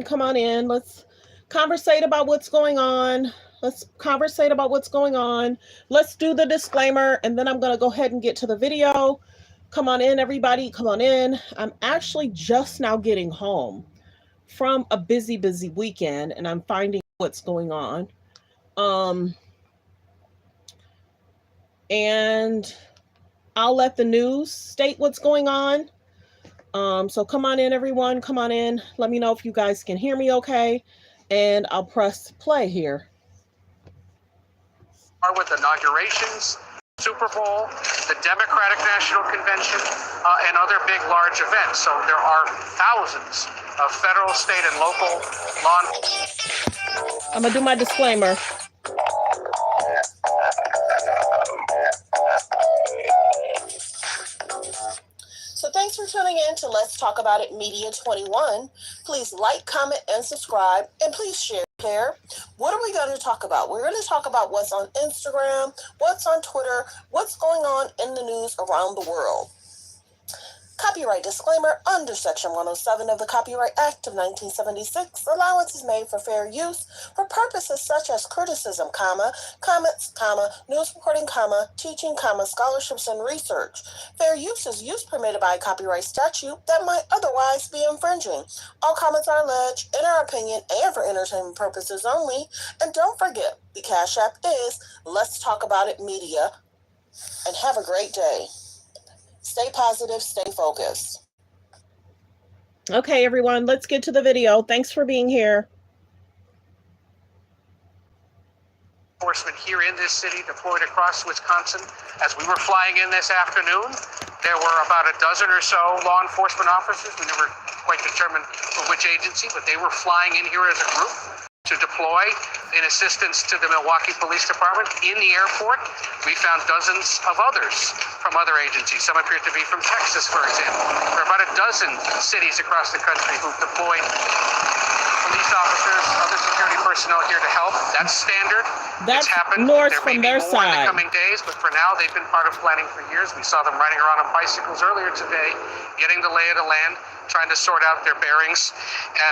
Come on in. Let's conversate about what's going on. Let's conversate about what's going on. Let's do the disclaimer, and then I'm going to go ahead and get to the video. Come on in, everybody. Come on in. I'm actually just now getting home from a busy weekend, and I'm finding what's going on. And I'll let the news state what's going on. So come on in, everyone. Come on in. Let me know if you guys can hear me okay. And I'll press play here. With inaugurations, Super Bowl, the Democratic National Convention, and other big, large events. So there are thousands of federal, state, and local law enforcement. I'm going to do my disclaimer. So thanks for tuning in to Let's Talk About It Media 21. Please like, comment, and subscribe, and please share. What are we going to talk about? We're going to talk about what's on Instagram, what's on Twitter, what's going on in the news around the world. Copyright disclaimer: under Section 107 of the Copyright Act of 1976, allowance is made for fair use for purposes such as criticism, comments, news reporting, teaching, scholarships, and research. Fair use is use permitted by a copyright statute that might otherwise be infringing. All comments are alleged, in our opinion, and for entertainment purposes only. And don't forget, the Cash App is Let's Talk About It Media. And have a great day. Stay positive, stay focused. Okay, everyone, let's get to the video. Thanks for being here. Enforcement here in this city, deployed across Wisconsin. As we were flying in this afternoon, there were about a dozen or so law enforcement officers. We never quite determined which agency, but they were flying in here as a group to deploy in assistance to the Milwaukee Police Department. In the airport, we found dozens of others from other agencies. Some appear to be from Texas, for example. There are about a dozen cities across the country who've deployed police officers, other security personnel here to help. That's standard. That's it's happened. North there from may their be more side. in the coming days, but for now, they've been part of planning for years. We saw them riding around on bicycles earlier today, getting the lay of the land, trying to sort out their bearings.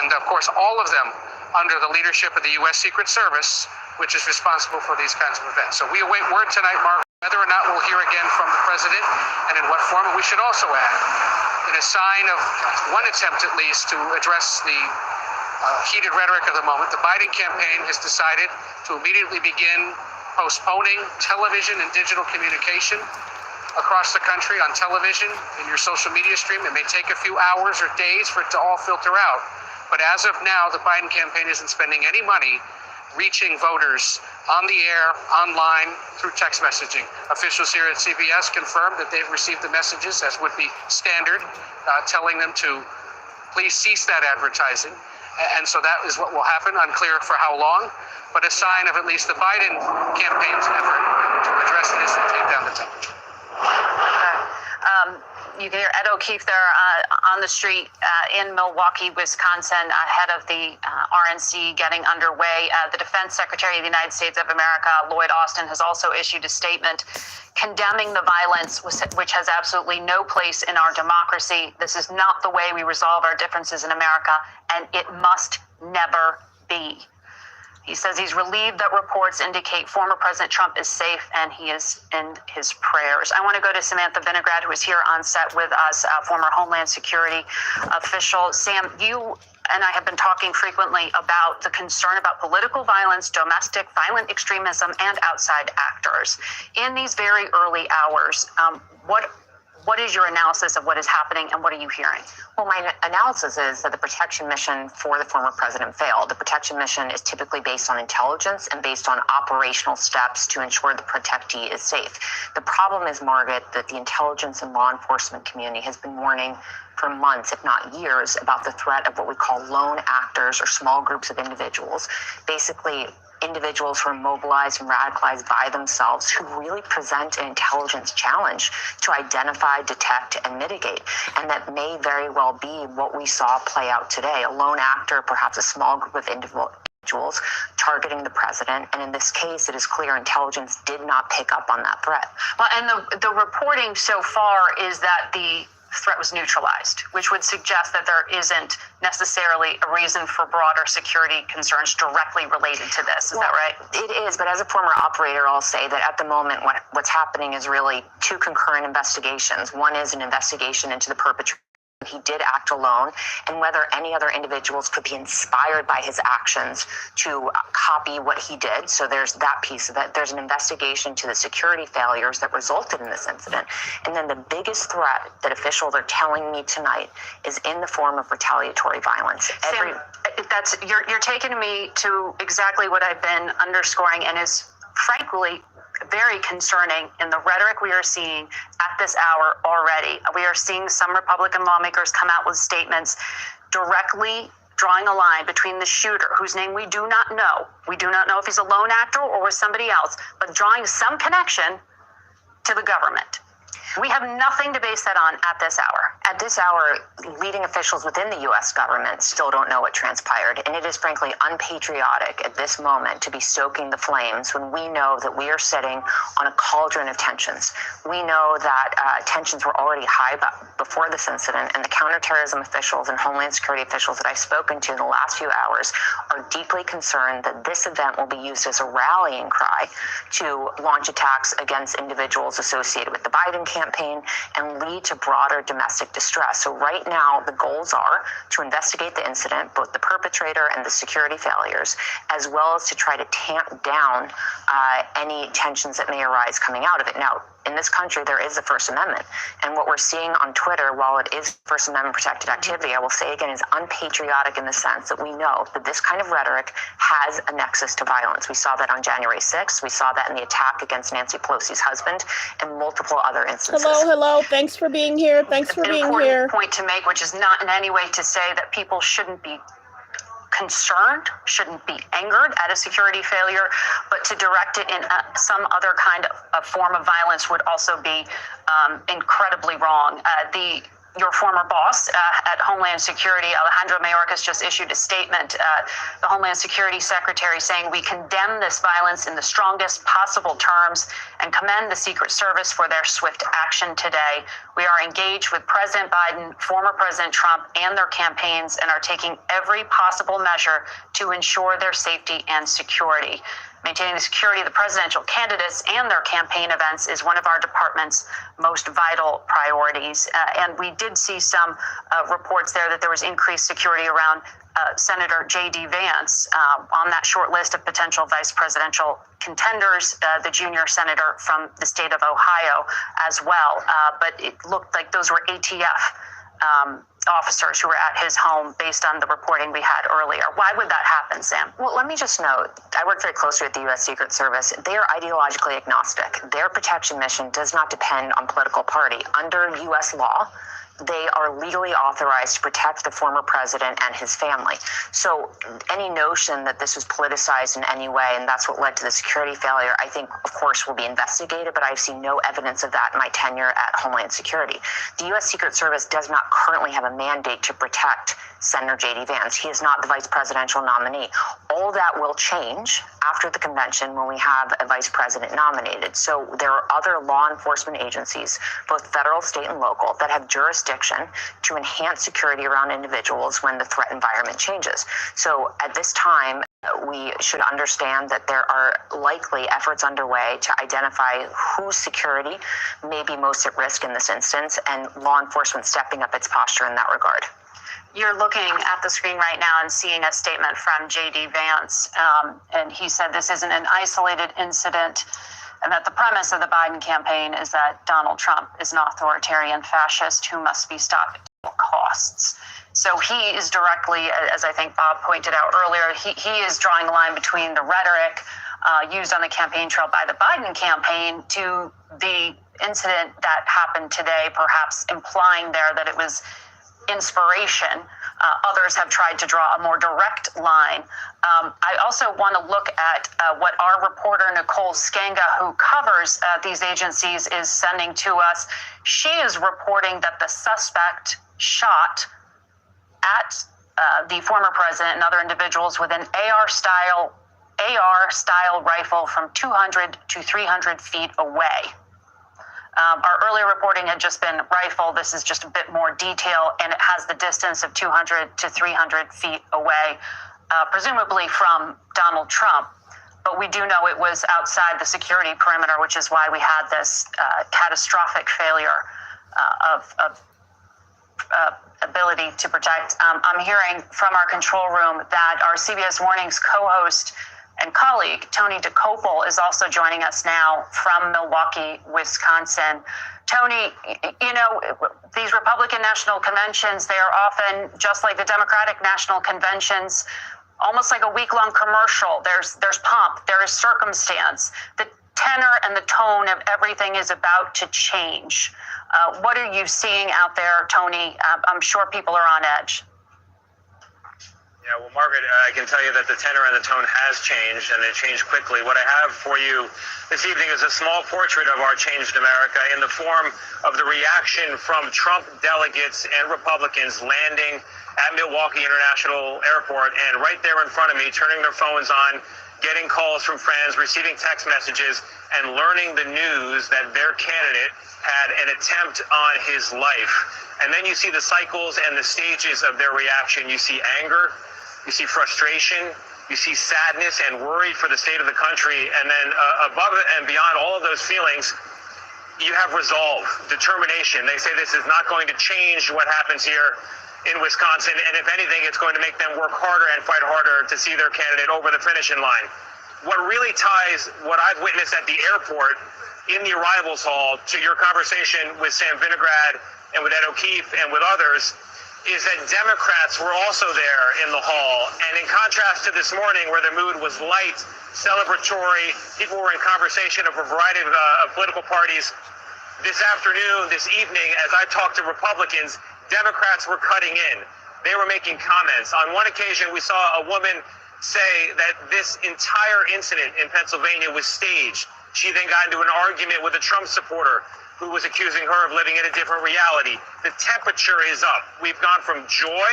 And of course, all of them under the leadership of the U.S. Secret Service, which is responsible for these kinds of events. So we await word tonight, Mark, whether or not we'll hear again from the president and in what form. And we should also add, in a sign of one attempt at least to address the heated rhetoric of the moment, the Biden campaign has decided to immediately begin postponing television and digital communication across the country on television, in your social media stream. It may take a few hours or days for it to all filter out. But as of now, the Biden campaign isn't spending any money reaching voters on the air, online, through text messaging. Officials here at CBS confirmed that they've received the messages, as would be standard, telling them to please cease that advertising. And so that is what will happen, unclear for how long, but a sign of at least the Biden campaign's effort to address this and take down the temperature. You can hear Ed O'Keefe there on the street in Milwaukee, Wisconsin, ahead of the RNC getting underway. The Defense Secretary of the United States of America, Lloyd Austin, has also issued a statement condemning the violence, which has absolutely no place in our democracy. This is not the way we resolve our differences in America, and it must never be. He says he's relieved that reports indicate former President Trump is safe and he is in his prayers. I want to go to Samantha Vinograd, who is here on set with us, former Homeland Security official. Sam, you and I have been talking frequently about the concern about political violence, domestic violent extremism, and outside actors. In these very early hours, what is your analysis of what is happening and what are you hearing? Well, my analysis is that the protection mission for the former president failed. The protection mission is typically based on intelligence and based on operational steps to ensure the protectee is safe. The problem is, Margaret, that the intelligence and law enforcement community has been warning for months, if not years, about the threat of what we call lone actors or small groups of individuals, basically individuals who are mobilized and radicalized by themselves, who really present an intelligence challenge to identify, detect, and mitigate. And that may very well be what we saw play out today. A lone actor, perhaps a small group of individuals targeting the president. And in this case, it is clear intelligence did not pick up on that threat. Well, and the reporting so far is that the threat was neutralized, which would suggest that there isn't necessarily a reason for broader security concerns directly related to this. Is that right? It is, but as a former operator, I'll say that at the moment, what's happening is really two concurrent investigations. One is an investigation into the perpetrator. He did act alone, and whether any other individuals could be inspired by his actions to copy what he did. So there's that piece of it. There's an investigation to the security failures that resulted in this incident. And then the biggest threat that officials are telling me tonight is in the form of retaliatory violence. Sam, you're taking me to exactly what I've been underscoring, and is frankly very concerning in the rhetoric we are seeing at this hour already. We are seeing some Republican lawmakers come out with statements directly drawing a line between the shooter, whose name we do not know. We do not know if he's a lone actor or with somebody else, but drawing some connection to the government. We have nothing to base that on at this hour. At this hour, leading officials within the U.S. government still don't know what transpired, and it is frankly unpatriotic at this moment to be stoking the flames when we know that we are sitting on a cauldron of tensions. We know that tensions were already high before this incident, and the counterterrorism officials and Homeland Security officials that I've spoken to in the last few hours are deeply concerned that this event will be used as a rallying cry to launch attacks against individuals associated with the Biden campaign and lead to broader domestic distress. So right now, the goals are to investigate the incident, both the perpetrator and the security failures, as well as to try to tamp down any tensions that may arise coming out of it. Now, in this country, there is the First Amendment. And what we're seeing on Twitter, while it is First Amendment protected activity, I will say again, is unpatriotic in the sense that we know that this kind of rhetoric has a nexus to violence. We saw that on January 6th. We saw that in the attack against Nancy Pelosi's husband and multiple other instances. Hello. Thanks for being here. Thanks for being here. An important point to make, which is not in any way to say that people shouldn't be concerned, shouldn't be angered at a security failure, but to direct it in some other kind of form of violence would also be incredibly wrong. Your former boss at Homeland Security, Alejandro Mayorkas, just issued a statement, the Homeland Security Secretary, saying, "We condemn this violence in the strongest possible terms and commend the Secret Service for their swift action today. We are engaged with President Biden, former President Trump, and their campaigns and are taking every possible measure to ensure their safety and security. Maintaining the security of the presidential candidates and their campaign events is one of our department's most vital priorities." And we did see some reports there that there was increased security around Senator J.D. Vance on that short list of potential vice presidential contenders, the junior senator from the state of Ohio as well. But it looked like those were ATF officers who were at his home based on the reporting we had earlier. Why would that happen, Sam? Well, let me just note, I work very closely with the U.S. Secret Service. They are ideologically agnostic. Their protection mission does not depend on political party. Under U.S. law, they are legally authorized to protect the former president and his family. So any notion that this was politicized in any way, and that's what led to the security failure, I think, of course, will be investigated, but I've seen no evidence of that in my tenure at Homeland Security. The U.S. Secret Service does not currently have a mandate to protect Senator J.D. Vance. He is not the vice presidential nominee. All that will change after the convention when we have a vice president nominated. So there are other law enforcement agencies, both federal, state, and local, that have jurisdiction to enhance security around individuals when the threat environment changes. So at this time, we should understand that there are likely efforts underway to identify whose security may be most at risk in this instance, and law enforcement stepping up its posture in that regard. You're looking at the screen right now and seeing a statement from J.D. Vance, and he said this isn't an isolated incident, and that the premise of the Biden campaign is that Donald Trump is an authoritarian fascist who must be stopped at all costs. So he is directly, as I think Bob pointed out earlier, he is drawing a line between the rhetoric used on the campaign trail by the Biden campaign to the incident that happened today, perhaps implying there that it was inspiration. Others have tried to draw a more direct line. I also want to look at what our reporter, Nicole Skenga, who covers these agencies, is sending to us. She is reporting that the suspect shot at the former president and other individuals with an AR-style rifle from 200 to 300 feet away. Our earlier reporting had just been rifle. This is just a bit more detail, and it has the distance of 200 to 300 feet away, presumably from Donald Trump. But we do know it was outside the security perimeter, which is why we had this catastrophic failure of ability to protect. I'm hearing from our control room that our CBS Mornings co-host and colleague, Tony Dokoupil, is also joining us now from Milwaukee, Wisconsin. Tony, you know, these Republican national conventions, they are often, just like the Democratic national conventions, almost like a week-long commercial. There's pomp, there is circumstance. The tenor and the tone of everything is about to change. What are you seeing out there, Tony? I'm sure people are on edge. Yeah, well, Margaret, I can tell you that the tenor and the tone has changed, and it changed quickly. What I have for you this evening is a small portrait of our changed America in the form of the reaction from Trump delegates and Republicans landing at Milwaukee International Airport, and right there in front of me, turning their phones on, getting calls from friends, receiving text messages, and learning the news that their candidate had an attempt on his life. And then you see the cycles and the stages of their reaction. You see anger, you see frustration, you see sadness and worry for the state of the country. And then above it and beyond all of those feelings, you have resolve, determination. They say this is not going to change what happens here in Wisconsin. And if anything, it's going to make them work harder and fight harder to see their candidate over the finishing line. What really ties what I've witnessed at the airport in the arrivals hall to your conversation with Sam Vinograd and with Ed O'Keefe and with others is that Democrats were also there in the hall. And in contrast to this morning, where the mood was light, celebratory, people were in conversation of a variety of political parties, this afternoon, this evening, as I talked to Republicans, Democrats were cutting in. They were making comments. On one occasion, we saw a woman say that this entire incident in Pennsylvania was staged. She then got into an argument with a Trump supporter who was accusing her of living in a different reality. The temperature is up. We've gone from joy,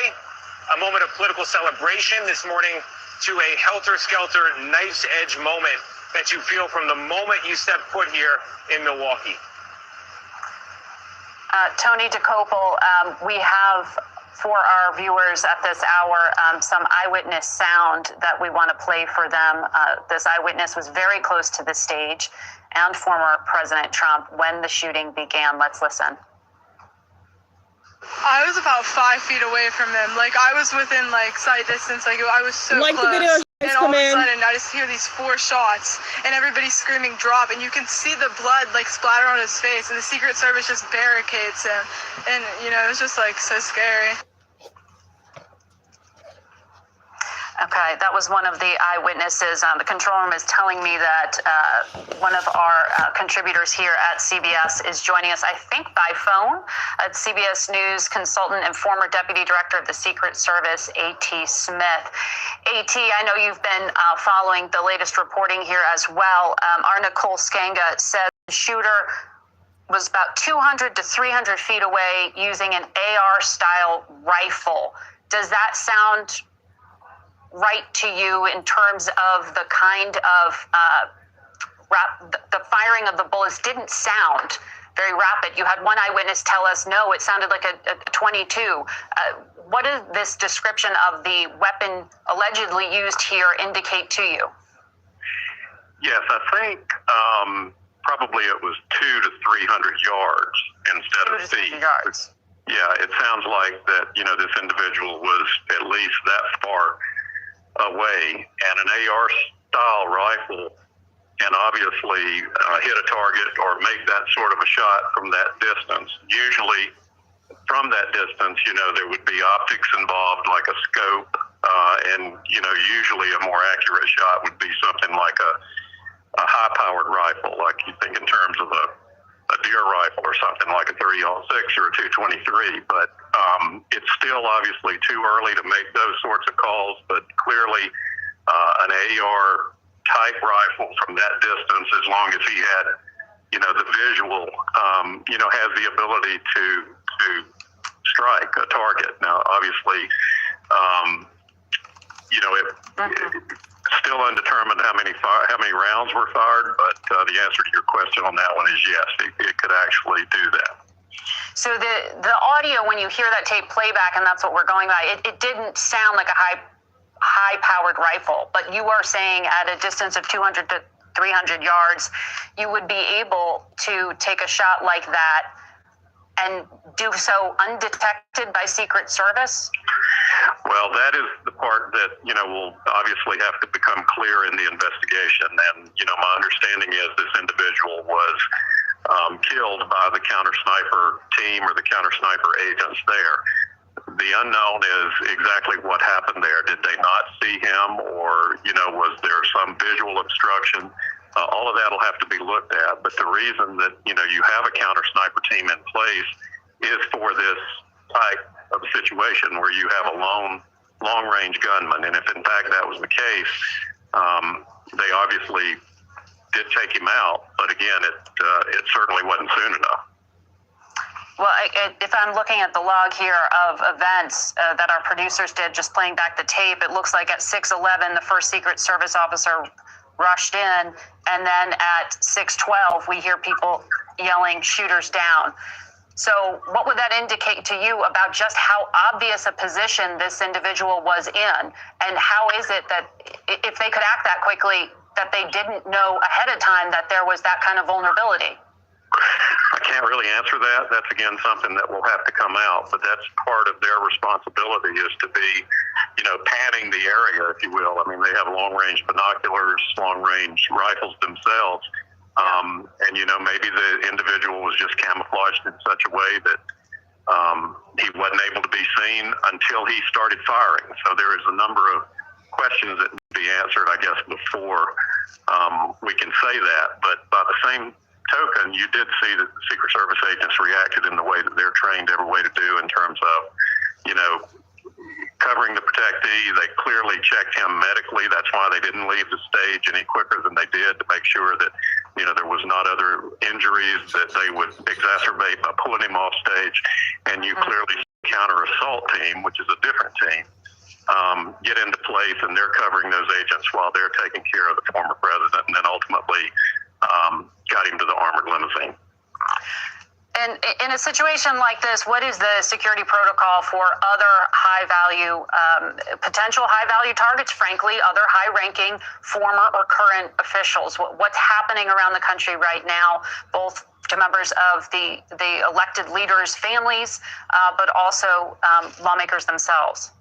a moment of political celebration this morning, to a helter-skelter, knife's-edge moment that you feel from the moment you step foot here in Milwaukee. Tony Dokoupil, we have for our viewers at this hour some eyewitness sound that we want to play for them. This eyewitness was very close to the stage and former President Trump when the shooting began. Let's listen. I was about 5 feet away from them. Like, I was within, like, sight distance. Like, I was so Like close. the video, and all of a sudden, I just hear these 4 shots, and everybody's screaming, drop, and you can see the blood, like, splatter on his face, and the Secret Service just barricades him. And, you know, it was just, like, so scary. Okay, that was one of the eyewitnesses. The control room is telling me that one of our contributors here at CBS is joining us, I think, by phone. CBS News consultant and former deputy director of the Secret Service, A.T. Smith. A.T., I know you've been following the latest reporting here as well. Our Nicole Skanga says the shooter was about 200 to 300 feet away using an AR-style rifle. Does that sound right to you in terms of the kind of the firing of the bullets didn't sound very rapid? You had one eyewitness tell us, no, it sounded like a 22. What does this description of the weapon allegedly used here indicate to you? Yes, I think probably it was 200 to 300 yards instead of feet. Yards. Yeah, it sounds like that, you know, this individual was at least that far away, and an AR-style rifle can obviously hit a target or make that sort of a shot from that distance. Usually, from that distance, you know, there would be optics involved, like a scope, and, you know, usually a more accurate shot would be something like a high-powered rifle, like you think in terms of a deer rifle or something like a 30-06 or a 223, but it's still obviously too early to make those sorts of calls, but clearly an AR type rifle from that distance, as long as he had, you know, the visual, you know, has the ability to strike a target. Now, obviously, you know, it still still undetermined how many rounds were fired, but the answer to your question on that one is yes, it could actually do that. So the audio, when you hear that tape playback, and that's what we're going by, it didn't sound like a high-powered rifle, but you are saying at a distance of 200 to 300 yards, you would be able to take a shot like that and do so undetected by Secret Service? Well, that is the part that, will obviously have to become clear in the investigation. And, my understanding is this individual was killed by the counter sniper team or the counter sniper agents there. The unknown is exactly what happened there. Did they not see him, or, was there some visual obstruction? All of that will have to be looked at. But the reason that, you have a counter sniper team in place is for this type of situation where you have a long-range gunman. And if, in fact, that was the case, they obviously did take him out. But, again, it certainly wasn't soon enough. Well, if I'm looking at the log here of events that our producers did, just playing back the tape, it looks like at 6:11, the first Secret Service officer rushed in, and then at 6:12, we hear people yelling, "Shooters down." So what would that indicate to you about just how obvious a position this individual was in? And how is it that if they could act that quickly, that they didn't know ahead of time that there was that kind of vulnerability? I can't really answer that. That's, again, something that will have to come out. But that's part of their responsibility, is to be, panning the area, if you will. I mean, they have long-range binoculars, long-range rifles themselves. And, maybe the individual was just camouflaged in such a way that he wasn't able to be seen until he started firing. So there is a number of questions that need to be answered, I guess, before we can say that. But by the same token, you did see that the Secret Service agents reacted in the way that they're trained every way to do, in terms of, covering the protectee. They clearly checked him medically. That's why they didn't leave the stage any quicker than they did, to make sure that, there was not other injuries that they would exacerbate by pulling him off stage. And you clearly see the counter assault team, which is a different team, get into place, and they're covering those agents while they're taking care of the former president, and then ultimately got him to the armored limousine. And in a situation like this, what is the security protocol for other high-value, potential high-value targets, frankly, other high-ranking former or current officials? What's happening around the country right now, both to members of the elected leaders' families, but also lawmakers themselves?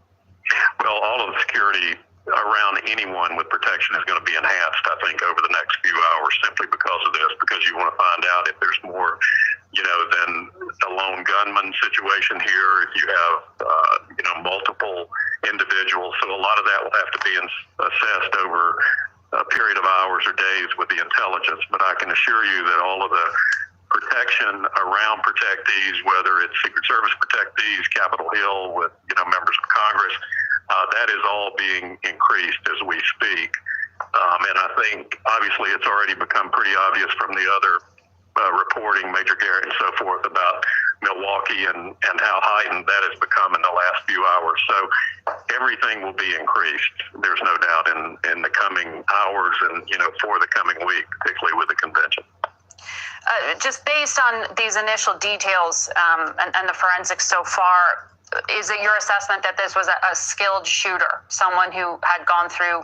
Well, all of the security around anyone with protection is going to be enhanced, I think, over the next few hours, simply because of this, because you want to find out if there's more, than a lone gunman situation here, if you have, multiple individuals. So a lot of that will have to be assessed over a period of hours or days with the intelligence. But I can assure you that all of the protection around protectees, whether it's Secret Service protectees, Capitol Hill with, members of Congress, that is all being increased as we speak. And I think, obviously, it's already become pretty obvious from the other reporting, Major Garrett and so forth, about Milwaukee and how heightened that has become in the last few hours. So everything will be increased. There's no doubt in the coming hours and, for the coming week, particularly with the convention. Just based on these initial details and the forensics so far, is it your assessment that this was a skilled shooter, someone who had gone through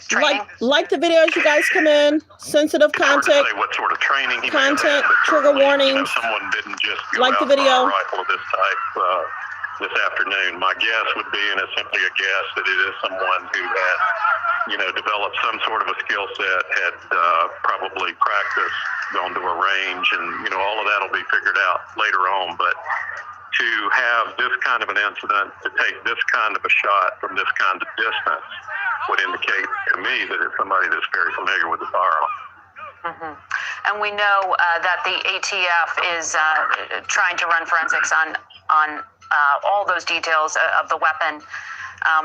training? Like the video as you guys come in, sensitive content, Say what sort of training he content, may have had, but trigger certainly, warnings. Someone didn't just go Like out the video. with a rifle of this type this afternoon. My guess would be, and it's simply a guess, that it is someone who had, developed some sort of a skill set, had probably practiced, gone to a range, and all of that will be figured out later on. But to have this kind of an incident, to take this kind of a shot from this kind of distance, would indicate to me that it's somebody that's very familiar with the firearm. Mm-hmm. And we know that the ATF is trying to run forensics on all those details of the weapon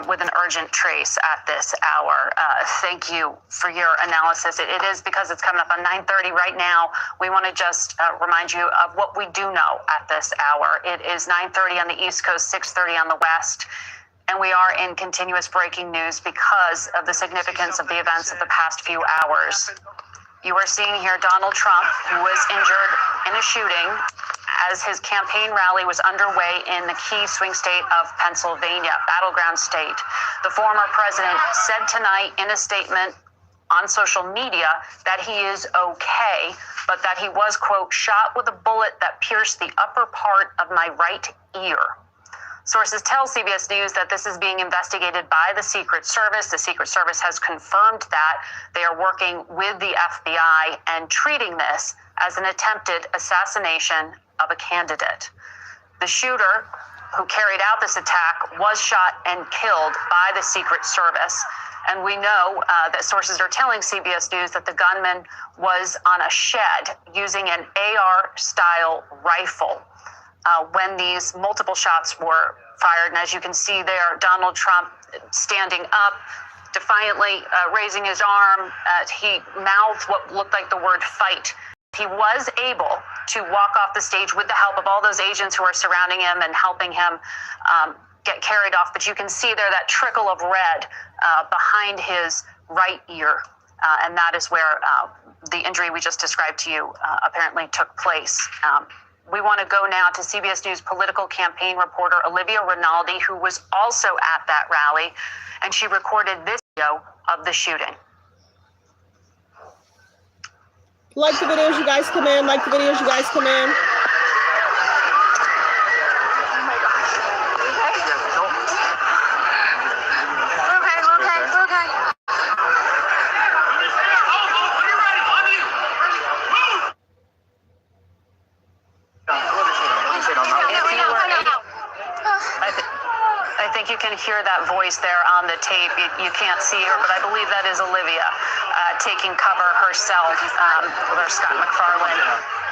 with an urgent trace at this hour. Thank you for your analysis. It is because it's coming up on 9:30 right now. We want to just remind you of what we do know at this hour. It is 9:30 on the East Coast, 6:30 on the West. and we are in continuous breaking news because of the significance of the events of the past few hours. You are seeing here Donald Trump, who was injured in a shooting as his campaign rally was underway in the key swing state of Pennsylvania, battleground state. The former president said tonight in a statement on social media that he is okay, but that he was, quote, shot with a bullet that pierced the upper part of my right ear. Sources tell CBS News that this is being investigated by the Secret Service. The Secret Service has confirmed that they are working with the FBI and treating this as an attempted assassination of a candidate. The shooter who carried out this attack was shot and killed by the Secret Service. And we know that sources are telling CBS News that the gunman was on a shed using an AR-style rifle when these multiple shots were fired. And as you can see there, Donald Trump standing up, defiantly raising his arm. He mouthed what looked like the word fight. He was able to walk off the stage with the help of all those agents who are surrounding him and helping him get carried off. But you can see there that trickle of red behind his right ear. And that is where the injury we just described to you apparently took place. We want to go now to CBS News political campaign reporter Olivia Rinaldi, who was also at that rally, and she recorded this video of the shooting. Like the videos, you guys come in. Like the videos, you guys come in. I think you can hear that voice there on the tape. You can't see her, but I believe that is Olivia taking cover herself with our Scott McFarland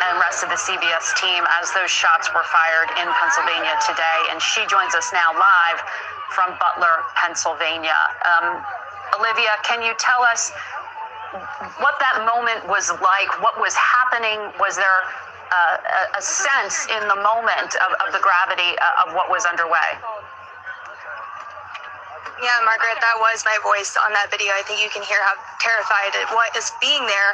and rest of the CBS team as those shots were fired in Pennsylvania today. And she joins us now live from Butler, Pennsylvania. Olivia, can you tell us what that moment was like? What was happening? Was there a sense in the moment of the gravity of what was underway? Yeah, Margaret, that was my voice on that video. I think you can hear how terrified it was being there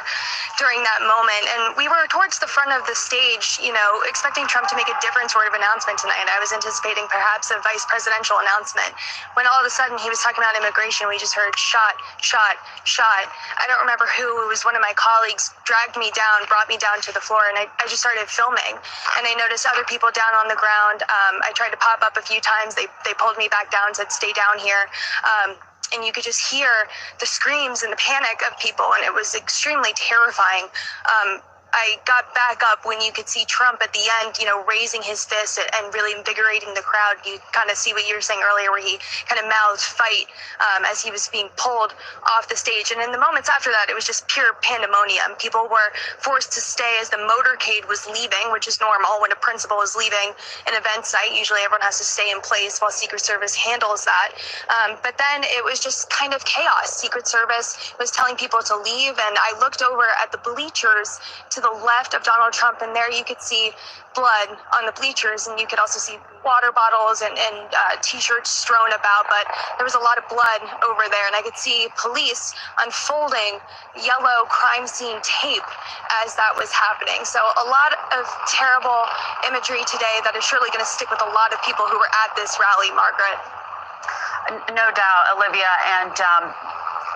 during that moment. And we were towards the front of the stage, you know, expecting Trump to make a different sort of announcement tonight. I was anticipating perhaps a vice presidential announcement. When all of a sudden he was talking about immigration, we just heard shot, shot, shot. I don't remember who. It was one of my colleagues dragged me down, brought me down to the floor, and I just started filming. And I noticed other people down on the ground. I tried to pop up a few times. They pulled me back down, said, stay down here. And you could just hear the screams and the panic of people, and it was extremely terrifying. I got back up when you could see Trump at the end, you know, raising his fist and really invigorating the crowd. You kind of see what you were saying earlier, where he kind of mouthed fight as he was being pulled off the stage. And in the moments after that, it was just pure pandemonium. People were forced to stay as the motorcade was leaving, which is normal when a principal is leaving an event site. Usually everyone has to stay in place while Secret Service handles that. But then it was just kind of chaos. Secret Service was telling people to leave, and I looked over at the bleachers to the left of Donald Trump, and there you could see blood on the bleachers, and you could also see water bottles and t-shirts strewn about, but there was a lot of blood over there, and I could see police unfolding yellow crime scene tape as that was happening. So a lot of terrible imagery today that is surely going to stick with a lot of people who were at this rally, Margaret. No doubt, Olivia, and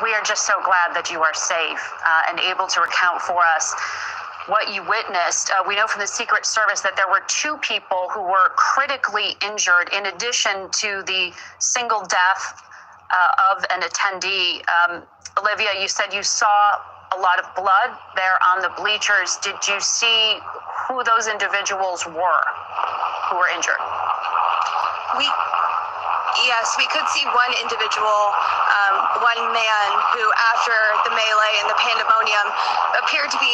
we are just so glad that you are safe and able to recount for us what you witnessed. We know from the Secret Service that there were 2 people who were critically injured in addition to the single death of an attendee. Olivia, you said you saw a lot of blood there on the bleachers. Did you see who those individuals were who were injured? Yes, we could see one individual one man who, after the melee and the pandemonium, appeared to be,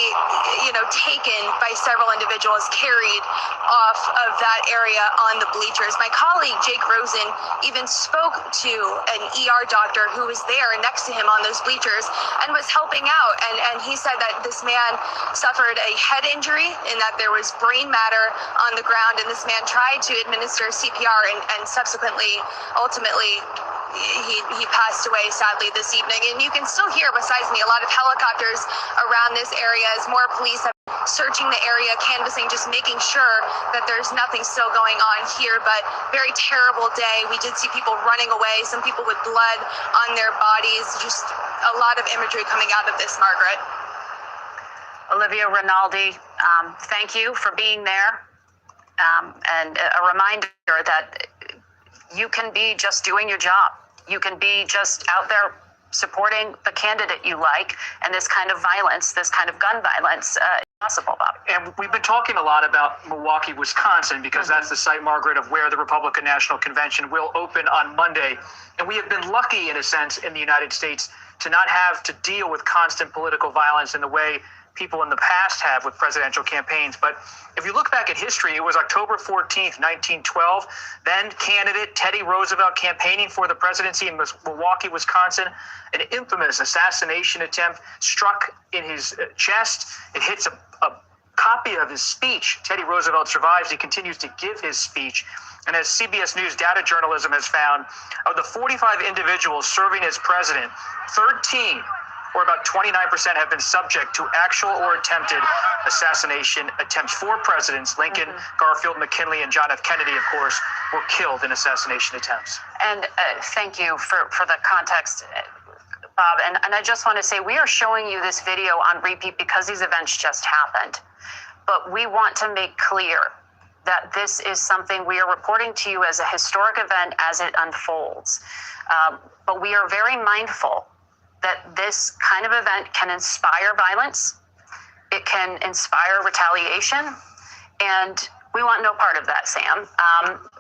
taken by several individuals, carried off of that area on the bleachers. My colleague, Jake Rosen, even spoke to an ER doctor who was there next to him on those bleachers and was helping out. And he said that this man suffered a head injury and that there was brain matter on the ground, and this man tried to administer CPR and ultimately, he passed away sadly this evening. And you can still hear besides me a lot of helicopters around this area as more police have searching the area, canvassing, just making sure that there's nothing still going on here. But very terrible day. We did see people running away, some people with blood on their bodies. Just a lot of imagery coming out of this, Margaret. Olivia Rinaldi, thank you for being there. And a reminder that you can be just doing your job. You can be just out there supporting the candidate you like, and this kind of violence, this kind of gun violence, is possible, Bob. And we've been talking a lot about Milwaukee, Wisconsin, because that's the site, Margaret, of where the Republican National Convention will open on Monday. And we have been lucky, in a sense, in the United States to not have to deal with constant political violence in the way people in the past have with presidential campaigns. But if you look back at history, it was October 14th, 1912. Then candidate Teddy Roosevelt campaigning for the presidency in Milwaukee, Wisconsin. An infamous assassination attempt struck in his chest. It hits a copy of his speech. Teddy Roosevelt survives. He continues to give his speech. And as CBS News data journalism has found, of the 45 individuals serving as president, 13 or about 29% have been subject to actual or attempted assassination attempts. 4 presidents, Lincoln, Garfield, McKinley, and John F. Kennedy, of course, were killed in assassination attempts. And thank you for the context, Bob. And I just want to say we are showing you this video on repeat because these events just happened. But we want to make clear that this is something we are reporting to you as a historic event as it unfolds. But we are very mindful that this kind of event can inspire violence, it can inspire retaliation, and we want no part of that, Sam.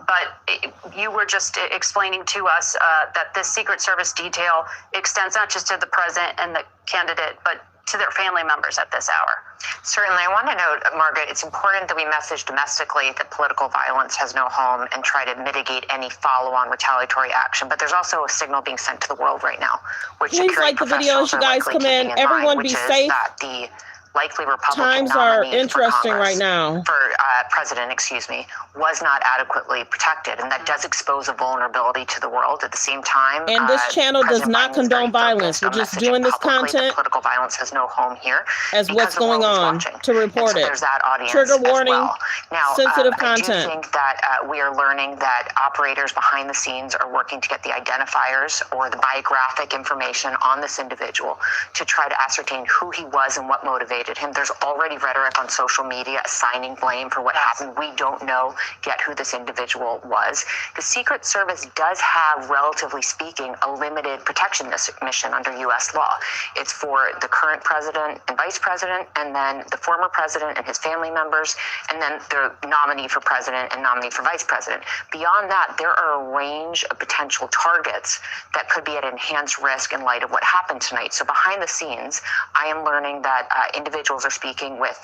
But you were just explaining to us that this Secret Service detail extends not just to the president and the candidate, but to their family members at this hour. Certainly. I want to note, Margaret, it's important that we message domestically that political violence has no home and try to mitigate any follow-on retaliatory action. But there's also a signal being sent to the world right now, which please like the video as you guys come in. Everyone be safe. That the likely Republican times are interesting right now. For president, was not adequately protected, and that does expose a vulnerability to the world. At the same time, and this channel does not condone violence. We're just doing this content. Political violence has no home here. As what's going on to report it. There's that audience. Trigger warning. Well. Now, sensitive content. I do think that we are learning that operators behind the scenes are working to get the identifiers or the biographic information on this individual to try to ascertain who he was and what motivated him. There's already rhetoric on social media assigning blame for what happened. We don't know yet who this individual was. The Secret Service does have, relatively speaking, a limited protection mission under U.S. law. It's for the current president and vice president, and then the former president and his family members, and then the nominee for president and nominee for vice president. Beyond that, there are a range of potential targets that could be at enhanced risk in light of what happened tonight. So behind the scenes, I am learning that individuals are speaking with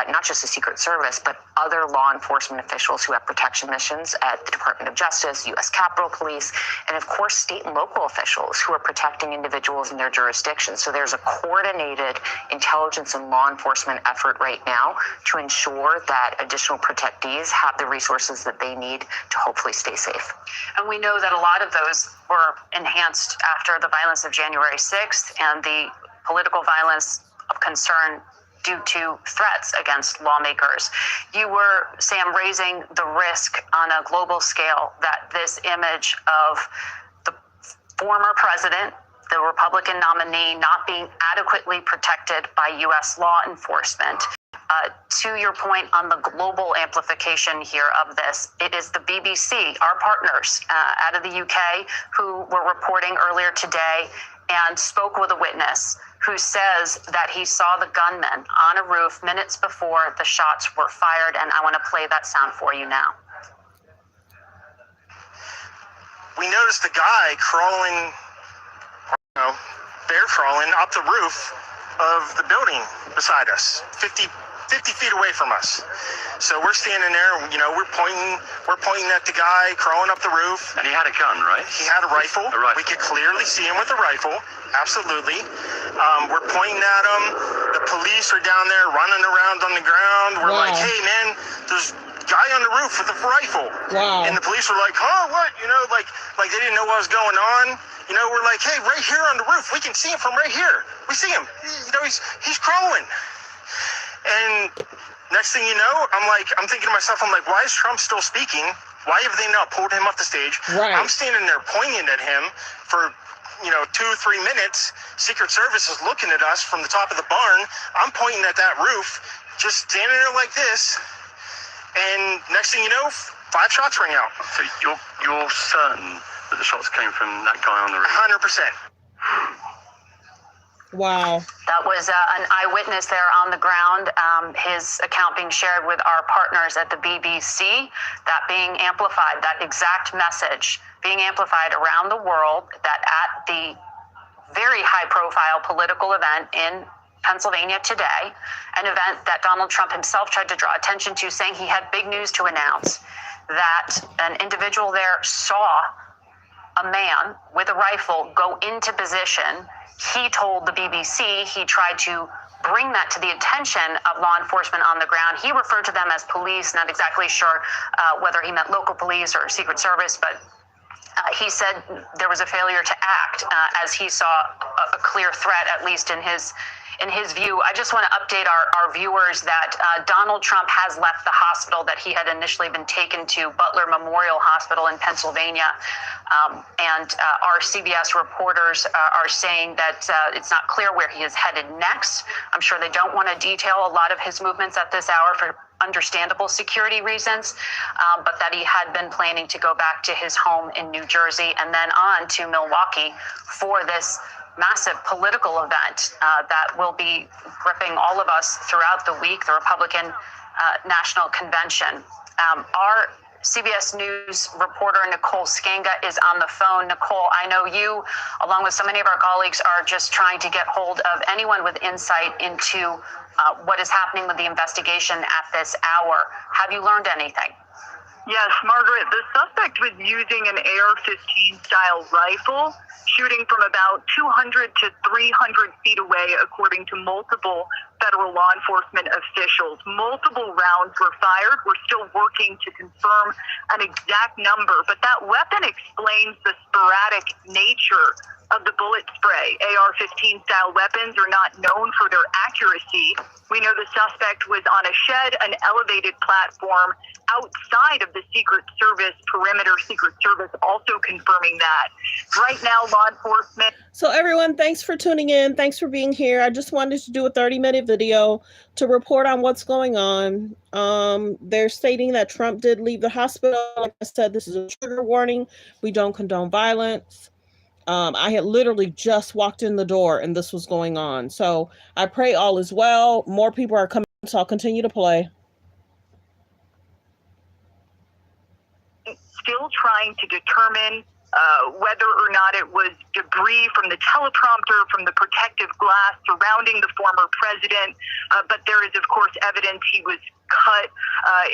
not just the Secret Service, but other law enforcement officials who have protection missions at the Department of Justice, U.S. Capitol Police, and of course, state and local officials who are protecting individuals in their jurisdictions. So there's a coordinated intelligence and law enforcement effort right now to ensure that additional protectees have the resources that they need to hopefully stay safe. And we know that a lot of those were enhanced after the violence of January 6th and the political violence of concern due to threats against lawmakers. You were, Sam, raising the risk on a global scale that this image of the former president, the Republican nominee, not being adequately protected by U.S. law enforcement. To your point on the global amplification here of this, it is the BBC, our partners out of the UK, who were reporting earlier today and spoke with a witness who says that he saw the gunman on a roof minutes before the shots were fired. And I want to play that sound for you now. We noticed the guy crawling crawling up the roof of the building beside us, 50 feet away from us. So we're standing there, you know, we're pointing at the guy crawling up the roof. And he had a gun, right? He had a rifle. We could clearly see him with a rifle. Absolutely. We're pointing at him. The police are down there running around on the ground. We're like, hey man, there's a guy on the roof with a rifle. Wow. And the police were like, huh, what? You know, like they didn't know what was going on. You know, we're like, hey, right here on the roof, we can see him from right here. We see him. You know, he's crawling. And next thing you know, I'm thinking to myself, I'm like, why is Trump still speaking? Why have they not pulled him off the stage? Right. I'm standing there pointing at him for, 2-3 minutes. Secret Service is looking at us from the top of the barn. I'm pointing at that roof, just standing there like this. And next thing you know, 5 shots ring out. So you're certain that the shots came from that guy on the roof? 100%. Wow. That was an eyewitness there on the ground. His account being shared with our partners at the BBC, that being amplified, that exact message being amplified around the world, that at the very high-profile political event in Pennsylvania today, an event that Donald Trump himself tried to draw attention to, saying he had big news to announce, that an individual there saw a man with a rifle go into position. He told the BBC he tried to bring that to the attention of law enforcement on the ground. He referred to them as police, not exactly sure whether he meant local police or Secret Service, but he said there was a failure to act as he saw a clear threat, at least in his view. I just want to update our viewers that Donald Trump has left the hospital that he had initially been taken to, Butler Memorial Hospital in Pennsylvania. And our CBS reporters are saying that it's not clear where he is headed next. I'm sure they don't want to detail a lot of his movements at this hour for understandable security reasons, but that he had been planning to go back to his home in New Jersey and then on to Milwaukee for this massive political event that will be gripping all of us throughout the week, the Republican National Convention. Our CBS News reporter Nicole Skenga is on the phone. Nicole, I know you, along with so many of our colleagues, are just trying to get hold of anyone with insight into what is happening with the investigation at this hour. Have you learned anything? Yes, Margaret, the suspect was using an AR-15 style rifle, shooting from about 200 to 300 feet away, according to multiple federal law enforcement officials. Multiple rounds were fired. We're still working to confirm an exact number, but that weapon explains the sporadic nature of the bullet spray. AR-15 style weapons are not known for their accuracy. We know the suspect was on a shed, an elevated platform outside of the Secret Service perimeter. Secret Service also confirming that. Right now, law enforcement. So everyone, thanks for tuning in. Thanks for being here. I just wanted to do a 30-minute video to report on what's going on. They're stating that Trump did leave the hospital. Like I said, this is a trigger warning. We don't condone violence. I had literally just walked in the door and this was going on. So I pray all is well. More people are coming, so I'll continue to play. Still trying to determine whether or not it was debris from the teleprompter, from the protective glass surrounding the former president. But there is, of course, evidence he was cut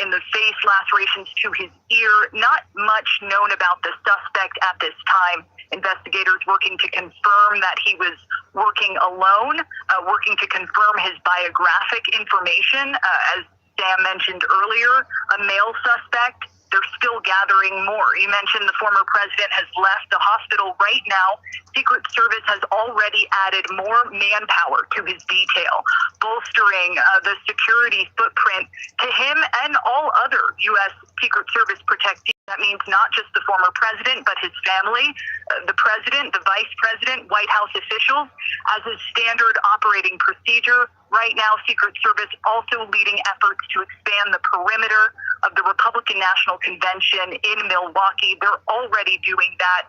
in the face, lacerations to his ear. Not much known about the suspect at this time. Investigators working to confirm that he was working alone, working to confirm his biographic information. As Sam mentioned earlier, a male suspect. They're still gathering more. You mentioned the former president has left the hospital right now. Secret Service has already added more manpower to his detail, bolstering the security footprint to him and all other U.S. Secret Service protectees. That means not just the former president, but his family, the president, the vice president, White House officials, as a standard operating procedure. Right now, Secret Service also leading efforts to expand the perimeter of the Republican National Convention in Milwaukee. They're already doing that,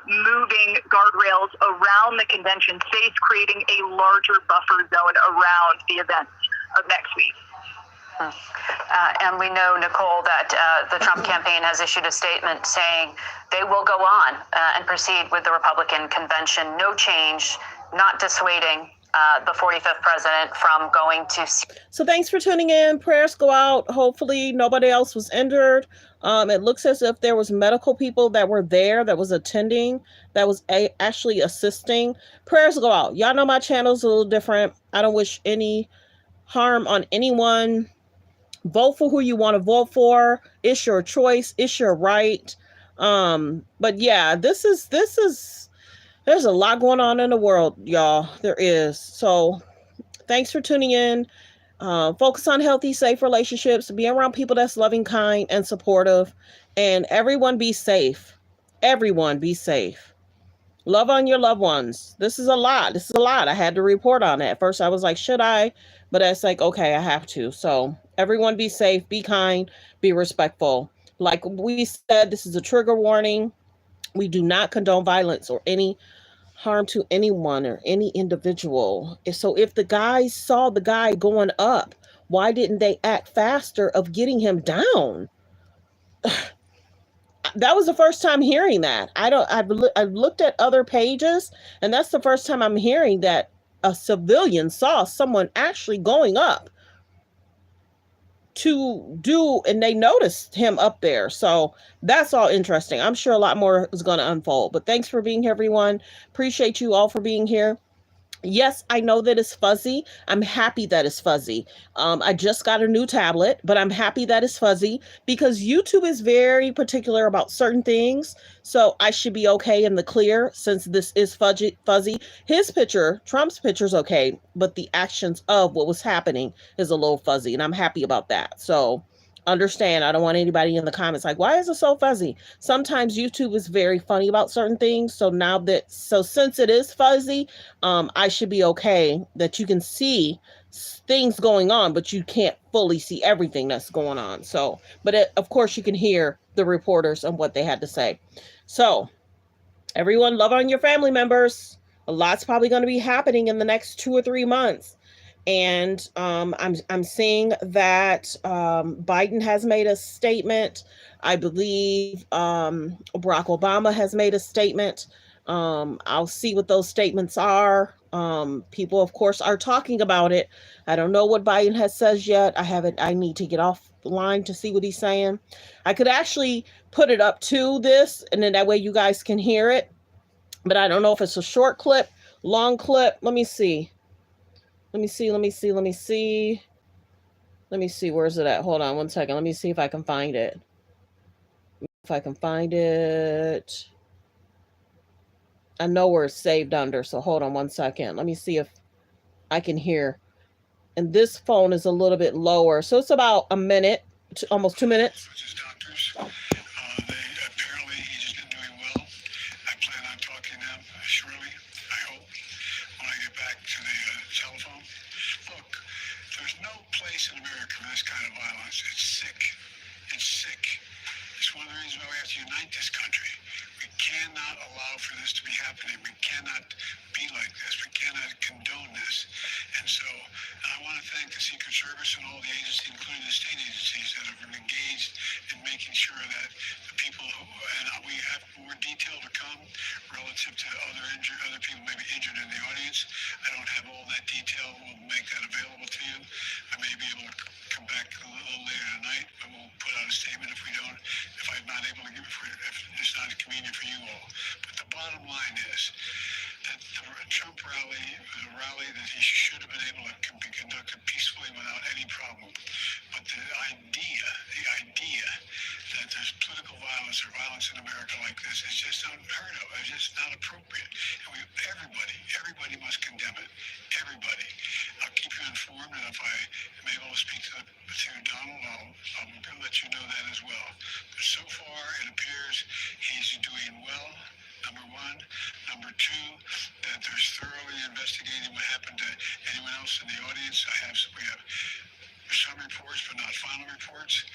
moving guardrails around the convention space, creating a larger buffer zone around the events of next week. And we know, Nicole, that the Trump campaign has issued a statement saying they will go on and proceed with the Republican convention. No change not dissuading the 45th president from going to. So thanks for tuning in. Prayers go out. Hopefully nobody else was injured. It looks as if there was medical people that were there, that was attending, that was actually assisting. Prayers go out. Y'all know my channel's a little different. I don't wish any harm on anyone. Vote for who you want to vote for. It's your choice. It's your right. But yeah, this is there's a lot going on in the world, y'all. There is. So thanks for tuning in. Focus on healthy, safe relationships. Be around people that's loving, kind, and supportive. And everyone be safe. Everyone be safe. Love on your loved ones. This is a lot. This is a lot. I had to report on it. At first I was like, should I? But it's like, okay, I have to. So everyone be safe, be kind, be respectful. Like we said, this is a trigger warning. We do not condone violence or any harm to anyone or any individual. So if the guys saw the guy going up, why didn't they act faster of getting him down? That was the first time hearing that. I've looked at other pages, and that's the first time I'm hearing that a civilian saw someone actually going up to do, and they noticed him up there. So that's all interesting. I'm sure a lot more is going to unfold, but thanks for being here, everyone. Appreciate you all for being here. Yes, I know that it's fuzzy. I'm happy that it's fuzzy. I just got a new tablet, but I'm happy that it's fuzzy because YouTube is very particular about certain things. So I should be okay in the clear since this is fuzzy. His picture, Trump's picture is okay, but the actions of what was happening is a little fuzzy, and I'm happy about that. So understand, I don't want anybody in the comments like, why is it so fuzzy? Sometimes YouTube is very funny about certain things. So since it is fuzzy, I should be okay that you can see things going on, but you can't fully see everything that's going on. So, but of course you can hear the reporters and what they had to say. So everyone, love on your family members. A lot's probably going to be happening in the next 2 or 3 months. And I'm seeing that Biden has made a statement. I believe Barack Obama has made a statement. I'll see what those statements are. People, of course, are talking about it. I don't know what Biden has said yet. I need to get off the line to see what he's saying. I could actually put it up to this, and then that way you guys can hear it. But I don't know if it's a short clip, long clip. Let me see. Let me see. Where is it at? Hold on one second. Let me see if I can find it. I know where it's saved under, so hold on one second. Let me see if I can hear. And this phone is a little bit lower, so it's about a minute, almost 2 minutes. Apparently he's been doing well. I plan on talking to him shortly, I hope, when I get back to the telephone. Look, there's no place in America for this kind of violence. It's sick. It's sick. It's one of the reasons why we have to unite this country. We cannot allow for this to be happening. We cannot be like this. We cannot condone this. And so I want to thank the Secret Service and all the agencies, including the state agencies, that have been engaged in making sure that the people who, and we have more detail to come relative to other people maybe injured in the audience. I don't have all that detail. We'll make that available to you. I may be able to come back a little later tonight, but we'll put out a statement if I'm not able to give it if it's not convenient for you all. But the bottom line is that the Trump rally was a rally that he should have been able to be conducted peacefully without any problem. But the idea that there's political violence or violence in America like this is just unheard of. It's just not appropriate. And everybody must condemn it. Everybody. I'll keep you informed, and if I am able to speak to Donald, I'll let you know that as well. But so far, it appears he's doing well. Number one. Number two, that there's thoroughly investigating what happened to anyone else in the audience. We have some reports, but not final reports.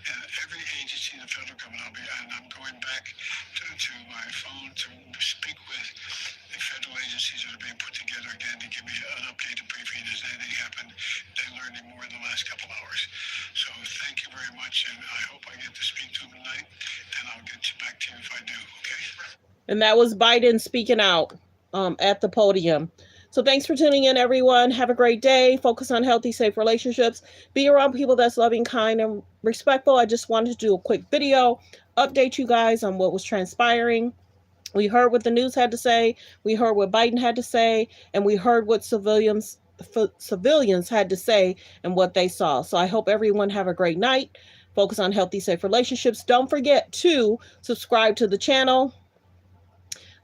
And every agency in the federal government, I'm going back to my phone to speak with the federal agencies that are being put together again to give me an update and briefing. Has anything happened? They learned more in the last couple hours. So thank you very much, and I hope I get to speak to them tonight, and I'll get back to you if I do, okay? And that was Biden speaking out. at the podium. So thanks for tuning in, everyone. Have a great day. Focus on healthy, safe relationships. Be around people that's loving, kind, and respectful. I just wanted to do a quick video, update you guys on what was transpiring. We heard what the news had to say. We heard what Biden had to say, and we heard what civilians had to say and what they saw. So I hope everyone have a great night. Focus on healthy, safe relationships. Don't forget to subscribe to the channel.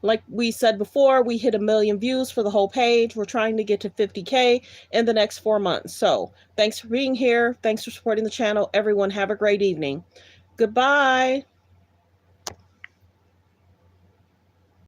Like we said before, we hit 1 million views for the whole page. We're trying to get to 50K in the next 4 months. So thanks for being here. Thanks for supporting the channel. Everyone have a great evening. Goodbye.